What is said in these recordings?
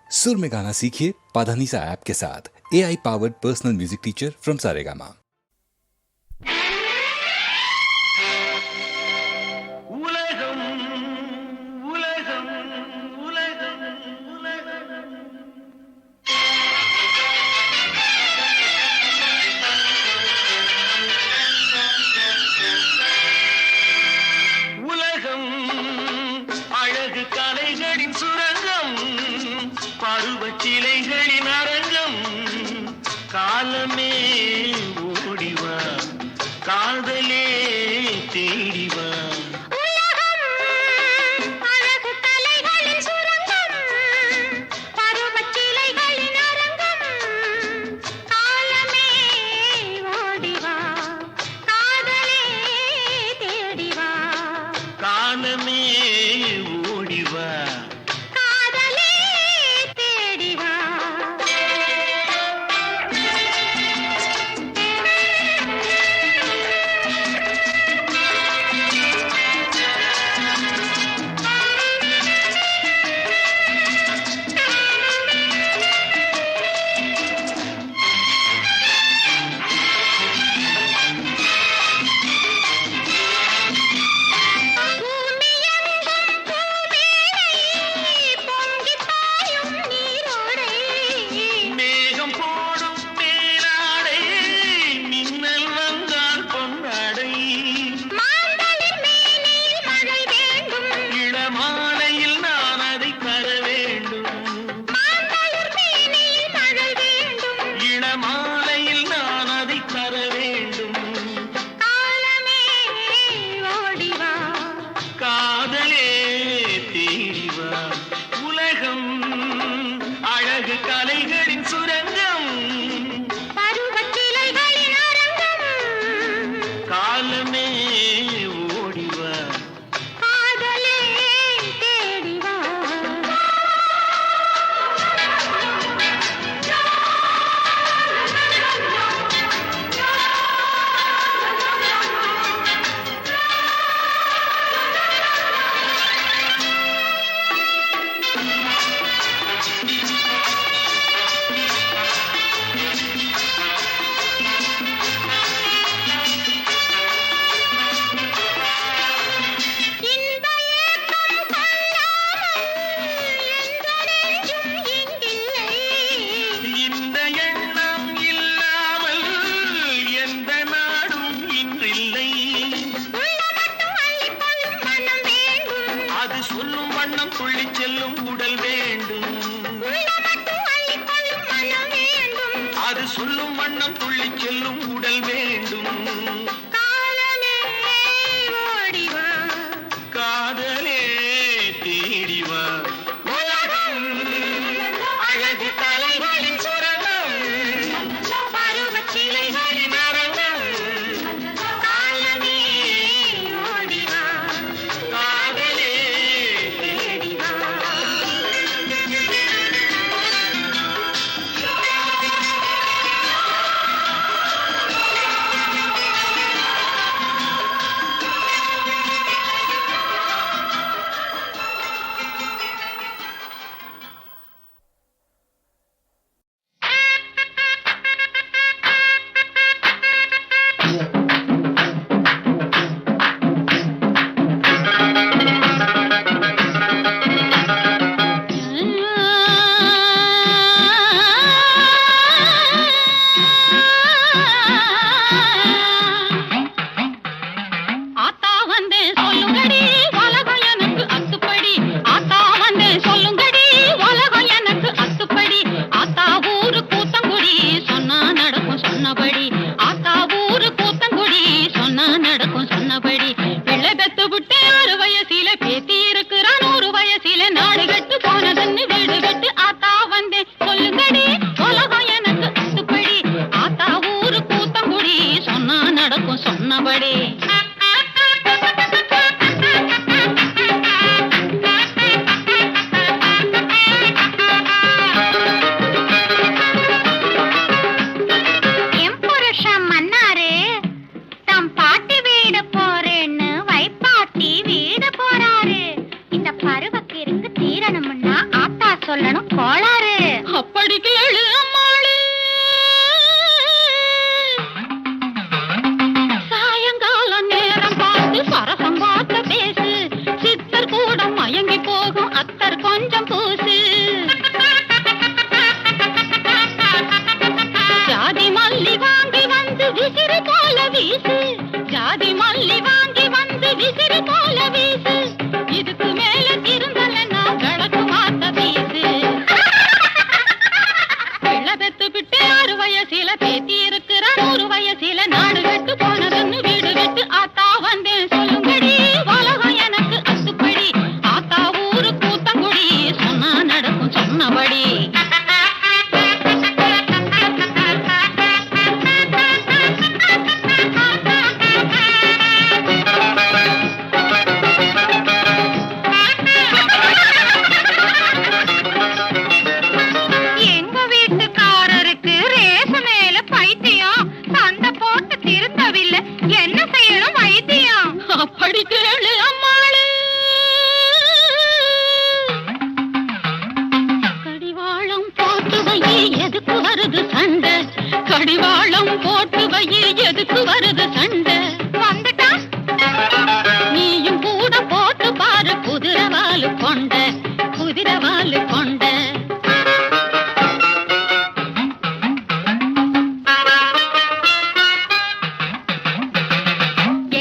सुर में गाना सीखिए पाधानीसा ऐप के साथ। AI powered personal music teacher from Saregama. பருவச்சிலைகளின் அரங்கம் காலமே ஓடிவா காதலே தேடிவா காலமே ஓடிவா கலைகளின் சுரங்கம் பருவச்சிலைகளின் அரங்கம் காலமே ஓடிவா காதலே தேடிவா சொல்லும் வண்ணம் துள்ளி செல்லும் உடல் வேண்டும் அது சொல்லும் வண்ணம் துள்ளி செல்லும் உடல் வேண்டும் காலமே ஓடிவா காதலே தேடிவா அழகு கலைகளின் சுரங்கம் பருவச்சிலைகளின் அரங்கம் காலமே ஓடிவா காதலே சொன்னபடி சொல்லணும் கோளாறு அப்படி கேளு அம்மாளே. சாயங்கால நேரம் பார்த்து சரசம் பார்த்த பேசு, சித்தர் கூட மயங்கி போகும் அத்தர் கொஞ்சம் பூசு. ஜாதி மல்லி வாங்கி வந்து விசிறி போல வீசு, ஜாதி மல்லி வாங்கி வந்து விசிறி போல வீசு. இதுக்கு மேல திருந்தலன்னா விளக்கு மாத்த வீசு. பிள்ளை பெத்து விட்டு 6 வயசில பேத்தி இருக்கிற 100 வயசில நாடு விட்டு போனதுன்னு வீடு விட்டு ஆத்தா வந்தேன் சொல்லுங்கடி. உலகம் எனக்கு அத்துப்படி, ஆத்தா ஊரு கூத்தங்குடி, சொன்னா நடக்கும் சொன்னபடி. எங்க வீட்டுக்காரருக்கு ரேச மேல பைத்தியம், சண்டை போட்டு திருந்தவில்லை, என்ன செய்யணும் வைத்தியம்? அப்படி கேளு அம்மாளே. கடிவாளம் போட்டு வை, எதுக்கு வருது சண்டை? கடிவாளம் போட்டு வை, எதுக்கு வருது சண்டை? வந்துட்டா நீயும் கூட போட்டு பாரு, குதிரவாலு கொண்ட, குதிரவாலு கொண்ட.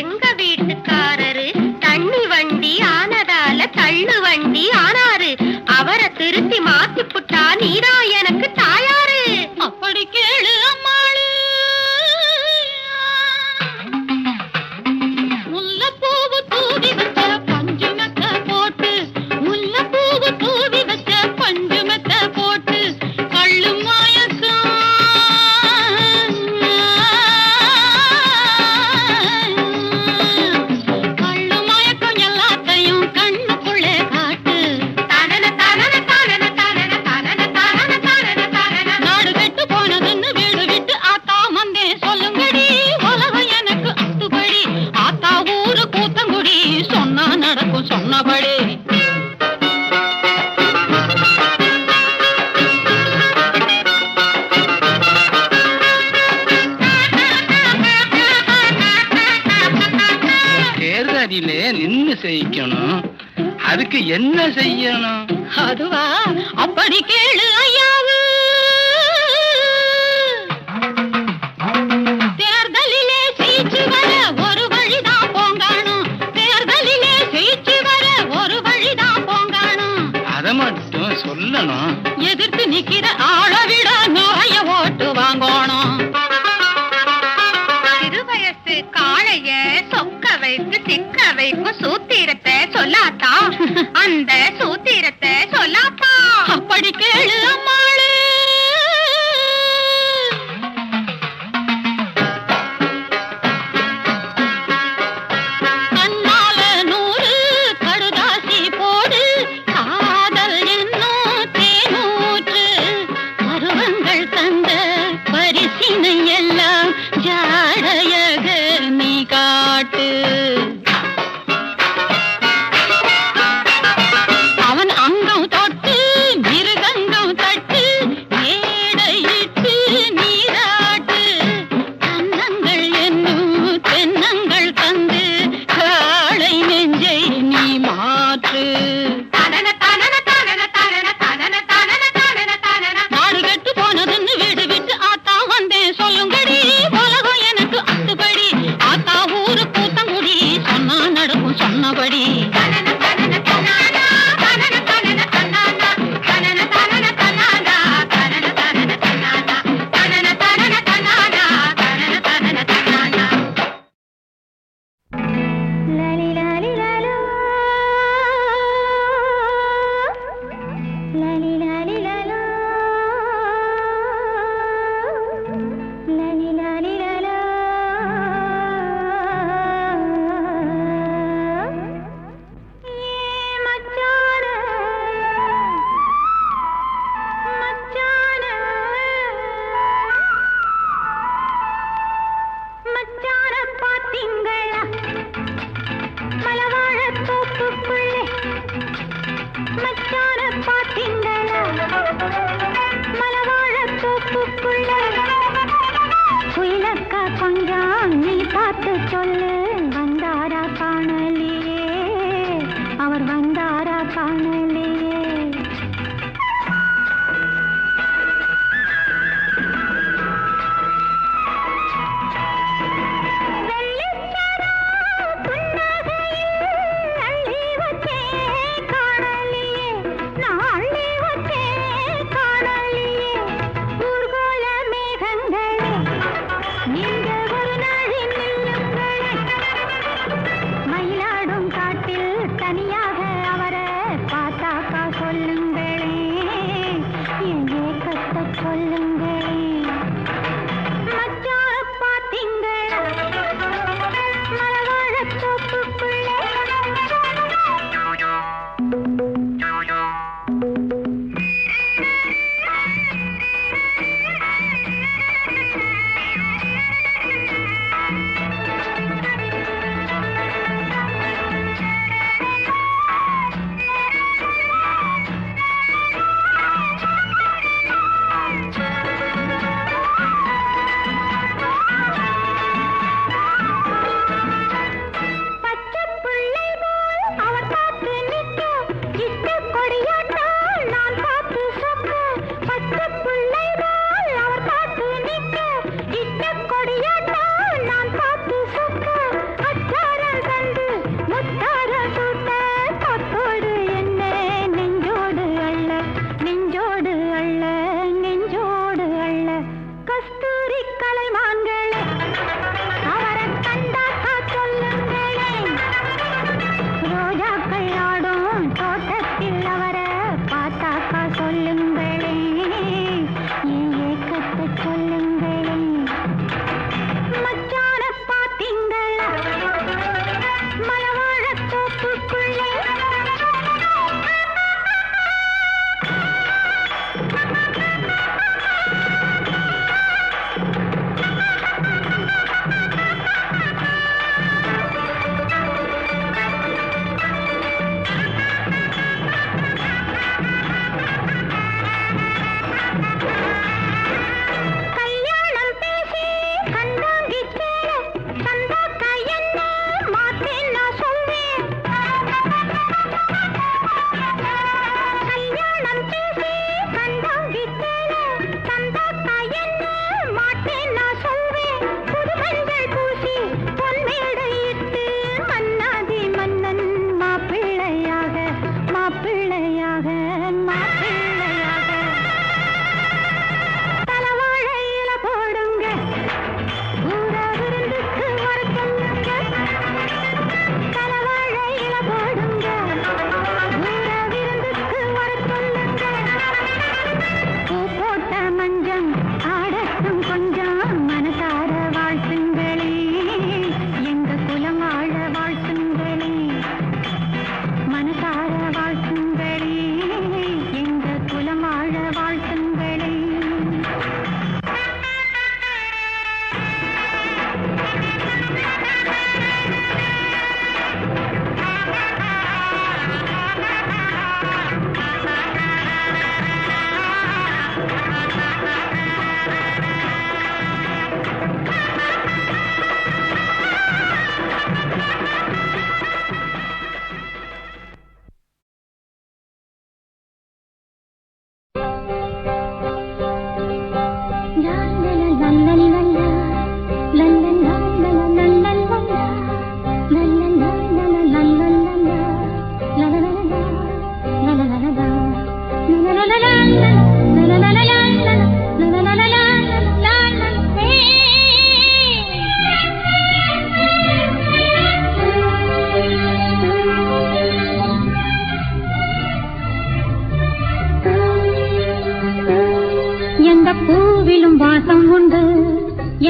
எங்க வீட்டுக்காரரு தண்ணி வண்டி ஆனதால தள்ளு வண்டி ஆனாரு, அவரை திருத்தி மாத்தி புட்டா நீரா எனக்கு தாயாரு. அப்படி கேளு அம்மாளே. முல்லைப்பூவு தூவி வச்ச பஞ்சு மெத்த போட்டு, முல்லைப்பூவு தூவி வச்ச பஞ்சு மெத்த போட்டு, கள்ளு மயக்கம் கள்ளு மயக்கம் எல்லாத்தையும் கண்ணுக்குள்ளே காட்டு. தனன தனன தனன தனன தனன தனன தனன தனன. நாடு கெட்டு போனதுன்னு வீடு விட்டு ஆத்தா வந்தே சொல்லுங்கடி. உலகம் எனக்கு அத்துப்படி, ஆத்தா ஊரு கூத்தங்குடி, சொன்னா நடக்கும் சொன்னபடி. தேர்தலிலே நின்னு செய்யணும், அதுக்கு என்ன செய்யணும்? அதுவா, அப்படி கேளு ஐயாவு. தேர்தலிலே ஜெயிச்சு வர ஒரு வழிதான் போங்காணும், தேர்தலிலே ஜெயிச்சு வர ஒரு வழிதான் போங்காணும். அதை மட்டும் சொல்லணும். எதிர்த்து நிக்கிற ஆளை விட நிறைய ஓட்டு வாங்கணும். சிறுவயசு காளைய சொக்க வைத்து சிக்க வைக்கும் சூத்திரத்தை சொல்லாத்தா, அந்த சூத்திரத்தை சொல்லாத்தா. அப்படி கேளு அம்மாளே. கண்ணால 100 கடுதாசி போடு, காதல் என்னும் தேனூற்று, பருவங்கள் தந்த பரிசினை எல்லாம் ஜாடையக நீ காட்டு. அவன் அங்கம் தொட்டு எந்த பூவிலும் வாசம் உண்டு,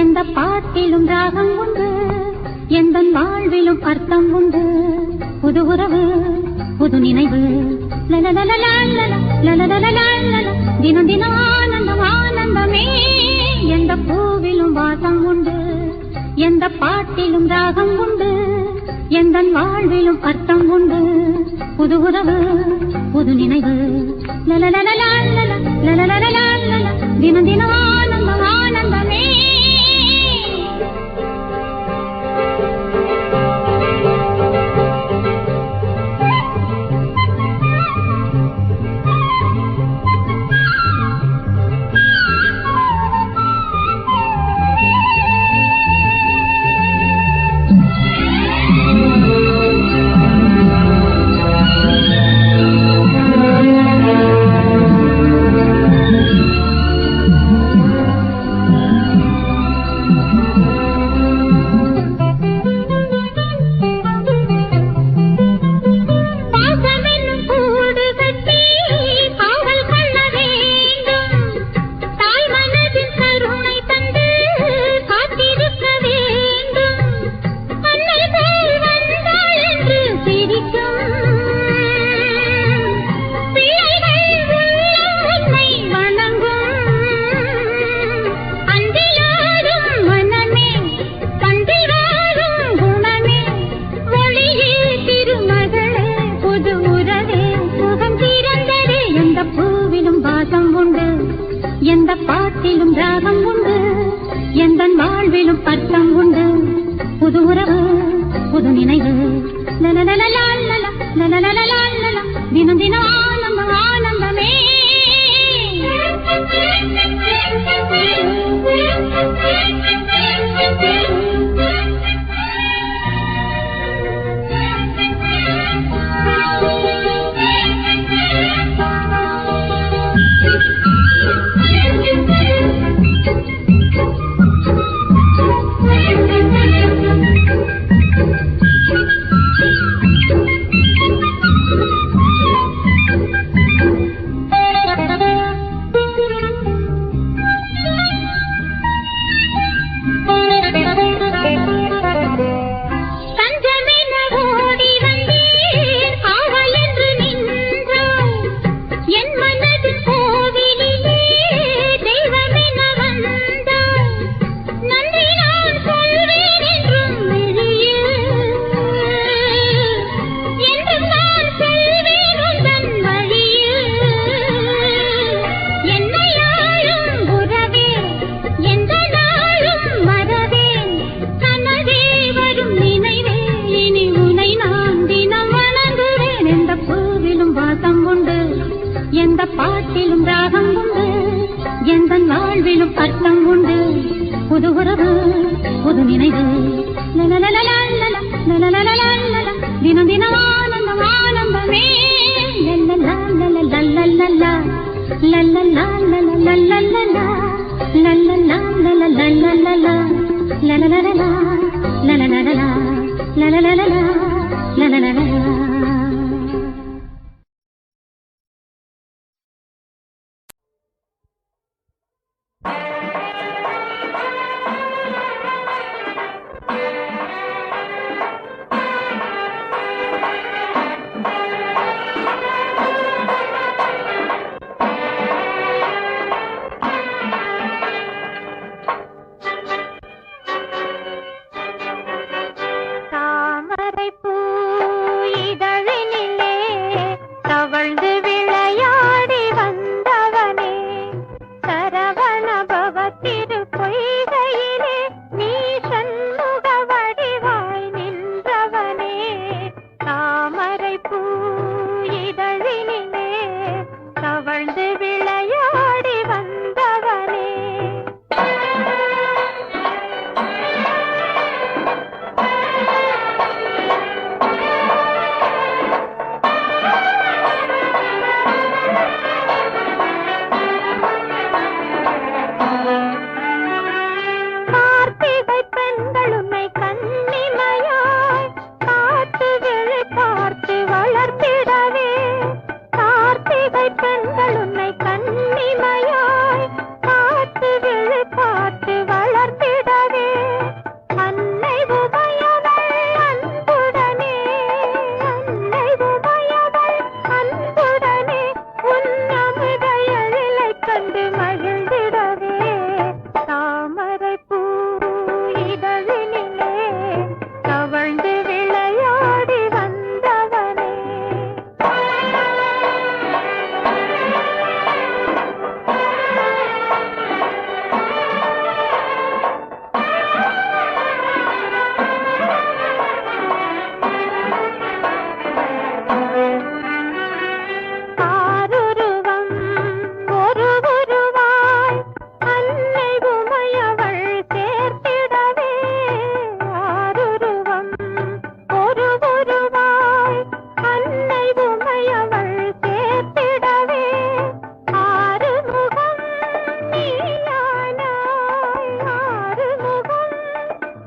எந்த பாட்டிலும் ராகம் உண்டு, எந்த வாழ்விலும் அர்த்தம் உண்டு. புது உறவு, புது நினைவு, தினம் தினம் ஆனந்தம் ஆனந்தமே. எந்த பூவிலும் வாசம் உண்டு, எந்த பாட்டிலும் ராகம் உண்டு, எந்த வாழ்விலும் அர்த்தம் உண்டு. புது உறவு, புது நினைவு, தினம் தினம் ஆனந்தம் ஆனந்தமே. எந்த பாட்டிலும் ராகம் உண்டு, எந்த வாழ்விலும் அர்த்தம் உண்டு. புது உறவு, புது நினைவு, தினம் தினம் ஆனந்தம் ஆனந்தமே. எந்த பாட்டிலும் ராகம் உண்டு, எந்த வாழ்விலும் அர்த்தம் உண்டு. புது உறவு, புது நினைவு, தினம் தினம் ஆனந்தம் ஆனந்தமே. தாமரை பூ கண்டு மகிழ்ந்திடவே தாமரை பூ இதழினிலே தவழ்ந்து விளையாடி வந்தவனே. ஆருருவம் ஒரு உருவாய் அன்னை உமையவள் சேர்த்திடவே. ஆருருவம் ஒரு உருவாய் அன்னை உமையவள் சேர்த்திடவே. ஆறுமுகம் நீயானாய், ஆறுமுகம்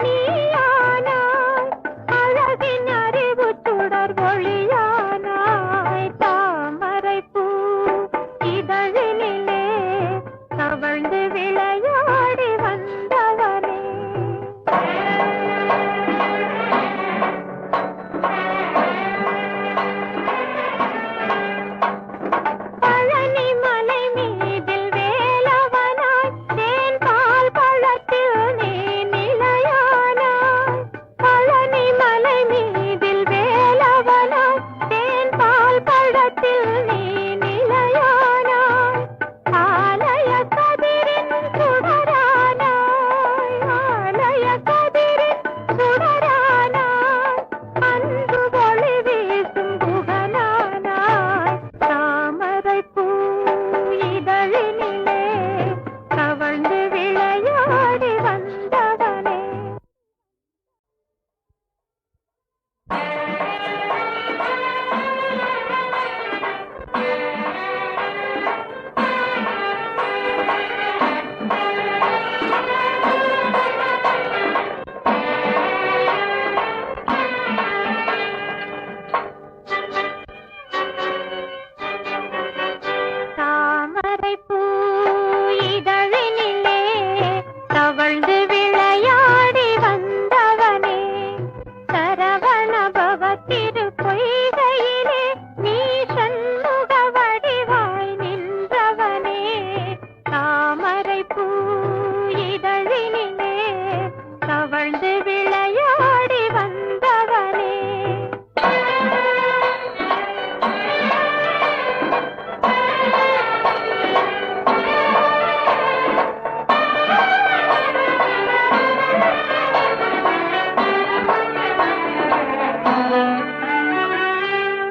நீயானாய், அழகின் அறிவு சுடர் ஒளியானாய். தாமரை பூ இதழினிலே தவழ்ந்து விளையாடி வந்தவனே. பழனி மலை மீதில் வேலவனாய் தேன் பால் பழத்தில் நீ நிலையானாய். பழனி மலை மீதில் வேலவனாய் தேன் பால் பழத்தில் நீ நிலையானாய். ஆலய கதிரின் சுடரானாய், ஆலய கதிரின் சுடரானாய், அன்பு ஒளி வீசும் குகனானாய். தாமரை பூ இதழினிலே தவழ்ந்து விளையாடி வந்தவனே. தாமரை பூ இதழினிலே தவழ்ந்து விளையாடி வந்தவனே. சரவண பவ திரு பொய்கையிலே நீ சண்முக வடிவாய் நின்றவனே. தாமரை பூ இதழினிலே தவழ்ந்து விளையாடி வந்தவனே.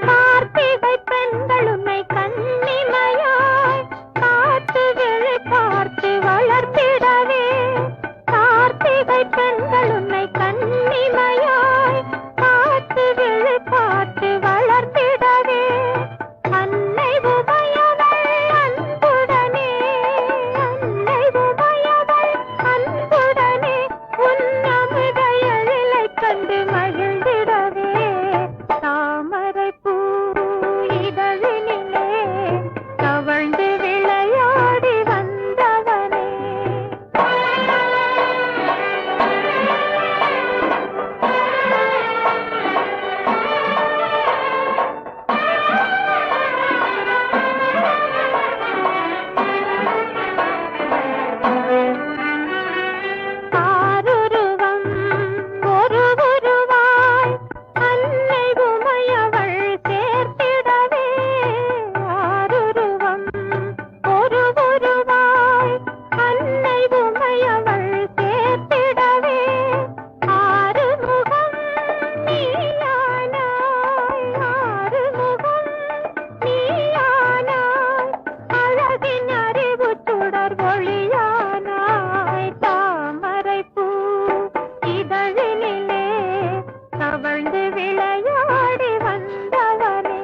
கார்த்திகை பெண்கள் உன்னை கன்னிமையாய் காத்து விழி பார்த்து வளர்த்திடவே. கார்த்திகை பெண்கள் உன்னை கன்னிமையாய் காத்து விழி பார்த்து வளர்த்திடவே. அன்னை உமையவள் அன்புடனே, அன்னை உமையவள் அன்புடனே உன் அமுத எழிலைக் கண்டு மகிழ்ந்திடவே. தாமரை பூ இதழினிலே தவழ்ந்து விளையாடி வந்தவனே. ஆருருவம் ஒரு உருவாய் அன்னை உமையவள் சேர்த்திடவே. ஆருருவம் ஒரு உருவாய் அன்னை உமையவள் சேர்த்திடவே. ஆறுமுகம் நீயானாய், ஆறுமுகம் நீயானாய், அழகின் அறிவு சுடர் ஒளியானாய். தாமரை பூ இதழினிலே தவழ்ந்து விளையாடி வந்தவனே.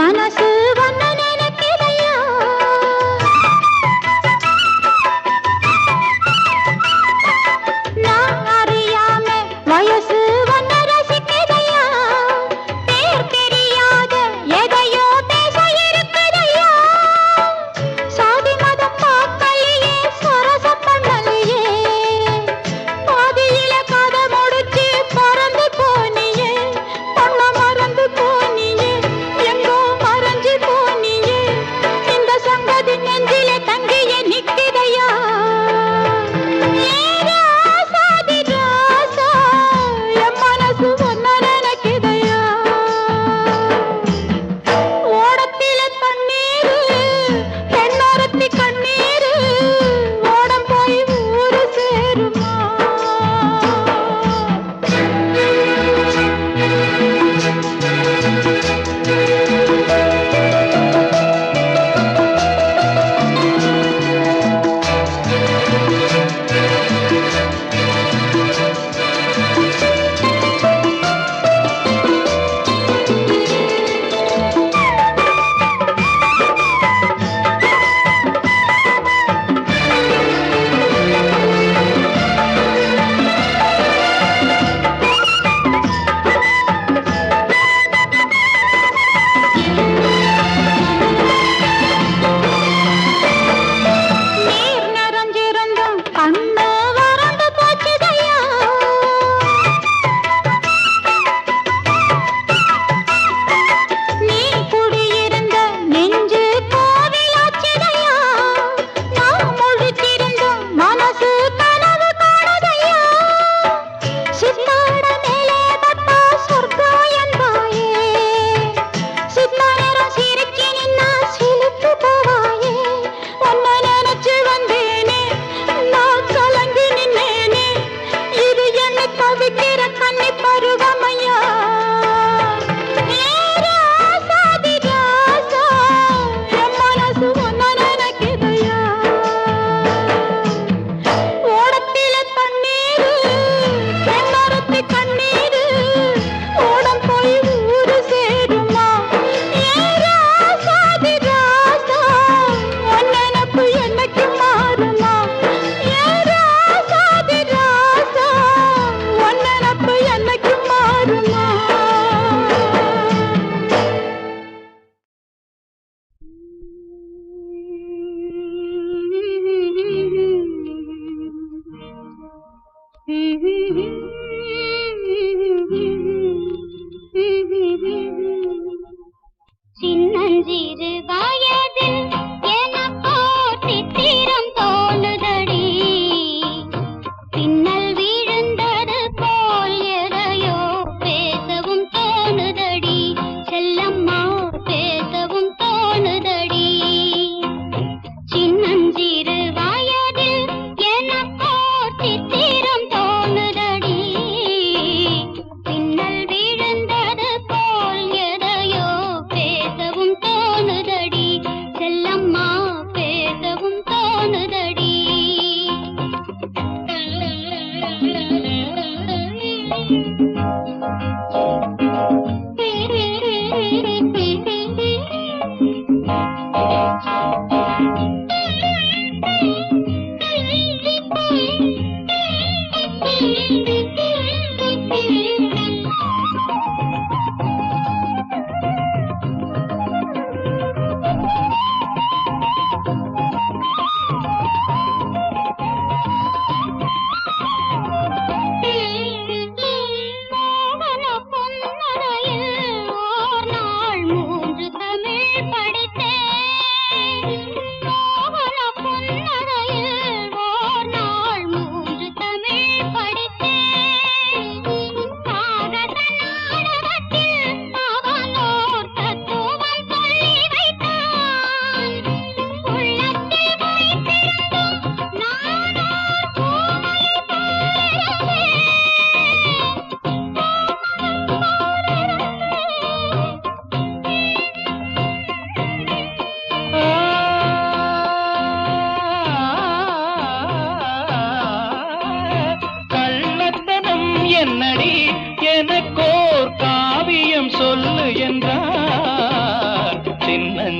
மனசு வண்ண நினைக்கிறையா நான் அறியாம வயசு வண்ண ரசிக்கிறையா பேர் தெரியாத எதையோ பேச இருக்குதையா சாதி மதம் பார்க்கலையே சரச பண்ணலையே பாதியில கதை முடிச்சு பறந்து போனியே பொண்ண மறந்து போனியே எங்கோ மறைஞ்சு போனியே இந்த சங்கதி நெஞ்சில தங்கிய நிக்கிதையா சாதி ராசா என் மனசு ஒன்ன நினைக்கிதையா ஓடத்தில தண்ணீரு பெண்ணொருத்தி கண்ணீரு ஓடம் போய் ஊரு சேருமா நீர் நிறைஞ்சிருந்தும் கண்ணு வறண்டு போச்சுதையா நீ குடியிருந்த நெஞ்சு கோவிலாச்சுதையா நான் முழிச்சிருந்தும் மனசு கனவு காணுதையா சித்தாட மேலே பட்டா சொர்க்கம் என்பாயே சித்தா நேரம் சிரிச்சு நின்னா சிலித்து போவாயே உன்னை நினைச்சு வந்தேனே நான் கலங்கி நின்னேனே இது என்ன தவிக்கிற கண்ணி பருவமையா சாதி ராசா என் மனசு ஒன்ன நினைக்கிதையா ஓடத்தில தண்ணீரு பெண்ணொருத்தி கண்ணீரு ஓடம் போய் ஊரு சேருமா சாதி ராசா உன் நினப்பு என்னைக்கு மாறுமா சாதி ராசா உன் நினப்பு என்னைக்கு மாறுமா சின்னஞ்சிறு வயதில் எனக்கோ சித்திரம் தோணுதடி பின்னல் விழுந்தது போல் எதையோ பேசவும் தோணுதடி செல்லம்மா பேசவும் தோணுதடி சின்னஞ்சிறு வயதில் எனக்கோ சித்திரம் தோணுதடி பின்னல் விழுந்தது போல் எதையோ பேசவும் தோணுதடி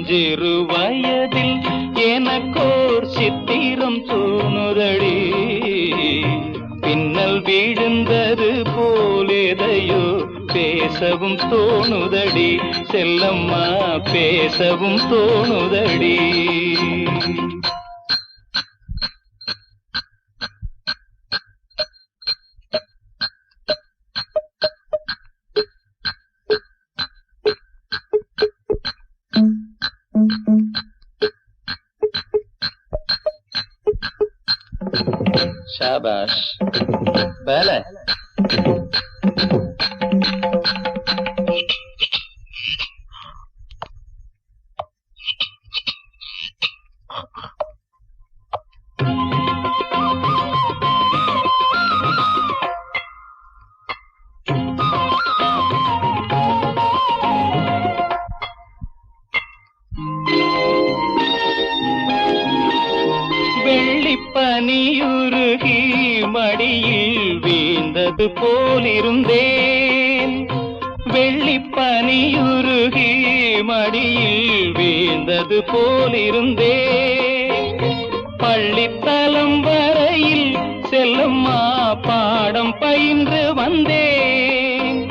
சிறு வயதில் எனக்கோர் சித்திரம் தோணுதடி, பின்னல் விழுந்தது போலேதையோ பேசவும் தோணுதடி, செல்லம்மா பேசவும் தோணுதடி. ஷாபாஷ் வேலை. வெள்ளிப்பனியுருகி மடியில் வீழ்ந்தது போலிருந்தேன், வெள்ளிப்பனியுருகி மடியில் வீழ்ந்தது போலிருந்தேன். பள்ளித்தலம் வரையில் செல்லம்மா பாடம் பயின்று வந்தேன்,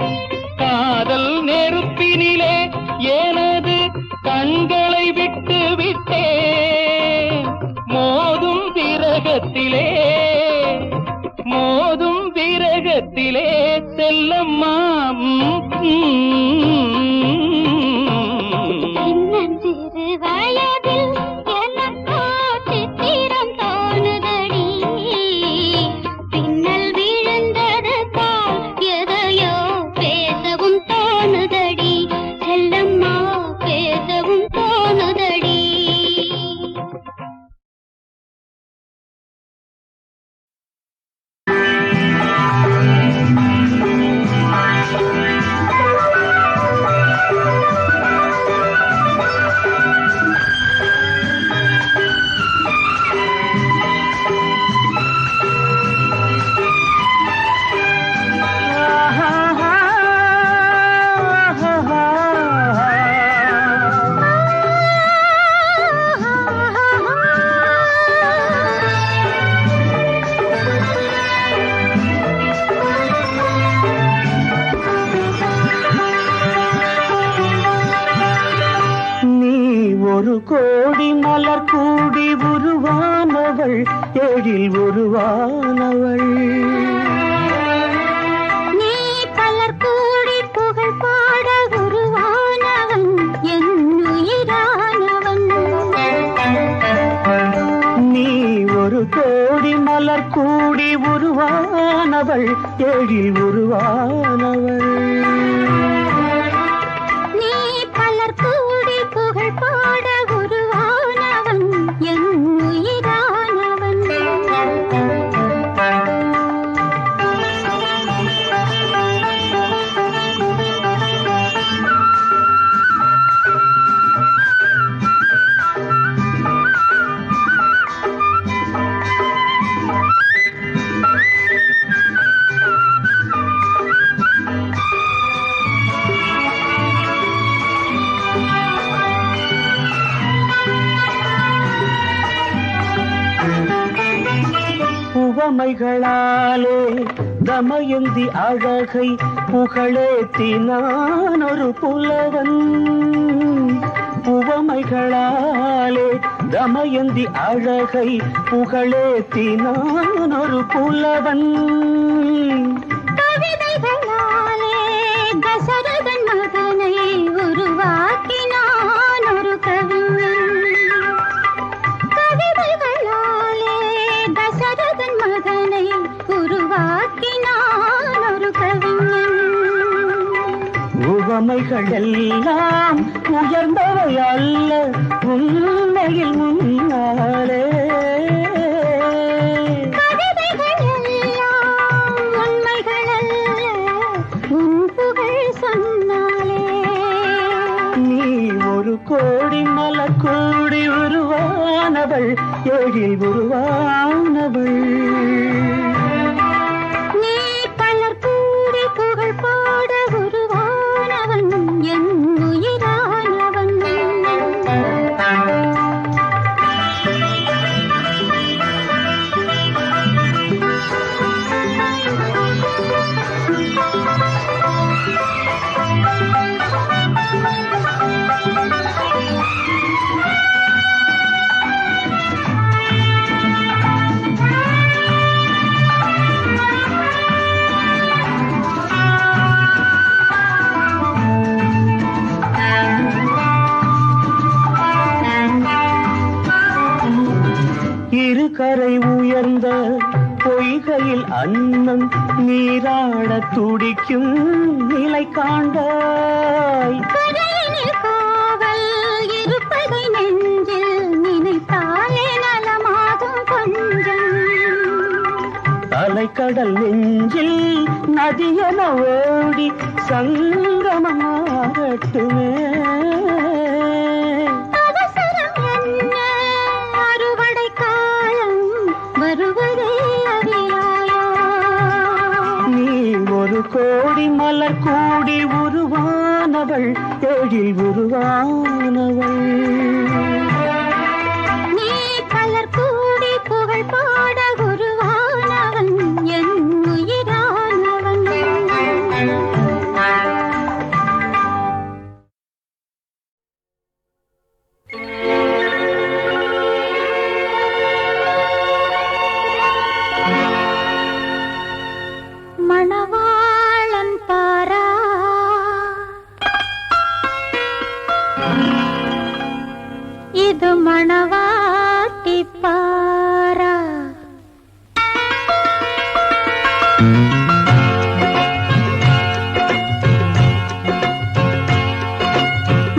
காதல் நெருப்பினிலே எனது கண்களை விட்டு விட்டேன். மோதும் விரகத்திலே செல்லம்மா சிறு வயதில் எனக்கோ சித்திரம் தோணுதடி, பின்னல் விழுந்தது போல் எதையோ பேசவும் தோணுதடி, செல்லம்மா பேசவும் தோணுதடி. ஒரு கோடி மலர் கூடி உருவானவள், எழில் உருவானவள். நீ பலர் கூடி புகழ் பாட உருவானவன், என் உயிரானவன். நீ ஒரு கோடி மலர் கூடி உருவானவள், எழில் உருவானவள். நீ பலர் கூடி புகழ் பாட உருவானவன், என் உயிரானவன். உவமைகளாலே தமயந்தி அழகை புகழேத்தினான் ஒரு புலவன். உவமைகளாலே தமயந்தி அழகை புகழேத்தினான் ஒரு புலவன். கவிதைகளாலே தசரதன் மகனை உருவாக்கினான் ஒரு கவிஞன். கவிதைகளாலே தசரதன் மகனை உருவாக்கினான் ஒரு கவிஞன். உவமைகள் எல்லாம் உயர்ந்தவை அல்ல உண்மையில் முன்னாலே. கவிதைகள் எல்லாம் உண்மைகள் அல்ல உன் புகழ் சொன்னாலே. நீ ஒரு கோடி மலர் கூடி உருவானவள், எழில் உருவானவள். நீ பலர் கூடி புகழ் பாட உருவானவன், என் உயிரானவன். கரையில் அன்னம் நீராட துடிக்கும் நிலை காண்பாய். கரையினில் காவல் இருப்பதை நெஞ்சில் நினைத்தாலே நலமாகும் கொஞ்சம். அலைக்கடல் நெஞ்சில் நதியென ஓடி சங்கமமாகட்டுமே. அவசரம் என்ன அறுவடை காலம் வருவதே அறியாயோ. நீ ஒரு கோடி மலர் கூடி உருவானவள், எழில் உருவானவள். நீ பலர் கூடி புகழ் பாட குருவானவன் என் உயிரானவன். மணவாளன் பாரா இது மணவாட்டி பாரா.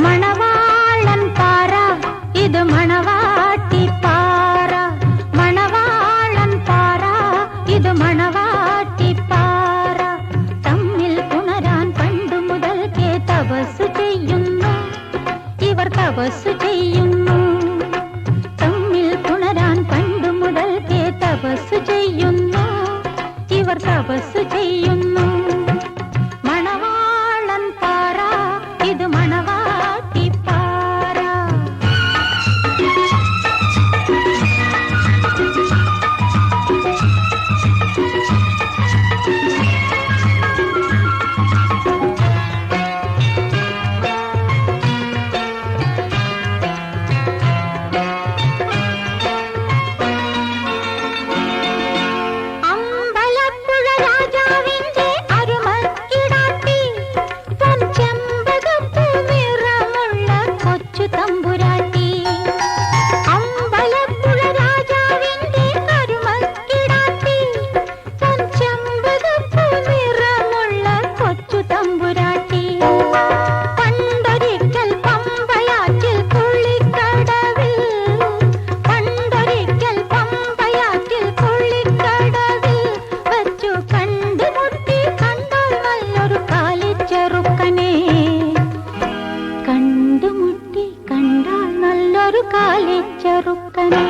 மணவாளன் பாரா இது மணவாட்டி பாரா. மணவாளன் பாரா இது மணவாட்டி பாரா. തമ്മിൽ പുണരാൻ പണ്ടു മുതൽക്കേ തപസ്സു ചെയ്യുന്നു ഇവർ തപസ്സു ചെയ്യുന്നു. തമ്മിൽ പുണരാൻ പണ്ടു മുതൽക്കേ തപസ്സു ചെയ്യുന്നു ഇവർ തപസ്സു ചെയ്യുന്നു. മണവാളൻ പാറ ഇത് മണവാട്ടി പാറ. അമ്പലപ്പുഴ രാജാവിന്റെ അരുമക്കിടാത്തി തൻ ചെമ്പകപ്പൂ നിറമുള്ള കൊച്ചു തമ്പുരാട്ടി. അമ്പലപ്പുഴ രാജാവിന്റെ അരുമക്കിടാത്തി തൻ ചെമ്പകപ്പൂ നിറമുള്ള കൊച്ചു തമ്പുരാട്ടി. പണ്ടൊരിക്കൽ പമ്പയാറ്റിൽ കുളിക്കടവിൽ പണ്ടൊരിക്കൽ പമ്പയാറ്റിൽ കുളിക്കടവിൽ വച്ചു കണ്ടുമുട്ടി കണ്ടാൽ നല്ലൊരു കാലിച്ചെറുക്കനെ. കണ്ടുമുട്ടി കണ്ടാൽ നല്ലൊരു കാലിച്ചെറുക്കനെ.